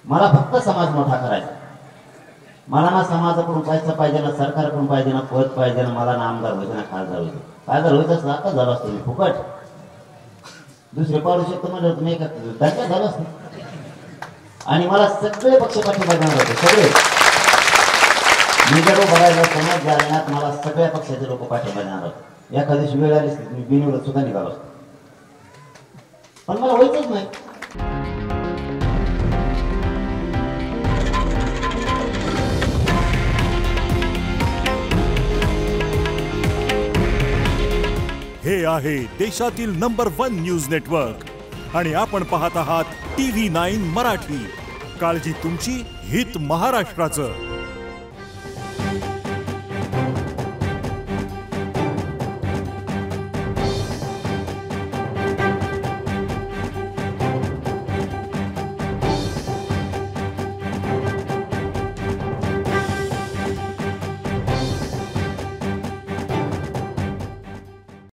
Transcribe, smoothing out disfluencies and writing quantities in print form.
मला फक्त समाज मोठा करायचा. मला ना समाजाकडून पैसा पाहिजे, ना सरकारकडून पाहिजे, ना पद पाहिजे, ना मला ना आमदार व्हायचं, ना खासदार व्हायचं. खासदार व्हायचं असं आता झालं असतं मी फुकट. दुसरे पाडू शकतो म्हणजे तुम्ही एका धक्का झालं असतं. आणि मला सगळे पक्ष पाठिंबा देणार होते, सगळे. मी जर बघायला समाज जालन्यात मला सगळ्या पक्षाचे लोक पाठिंबा देणार होते. एखाद्या दिवशी वेळ आली असती मी बिनविरोध सुद्धा निघालो असतो, पण मला व्हायचंच नाही. हे आहे देशातील नंबर 1 न्यूज नेटवर्क आणि आपण पाहत आहात TV9 मराठी. काळजी तुमची, हित महाराष्ट्राचं.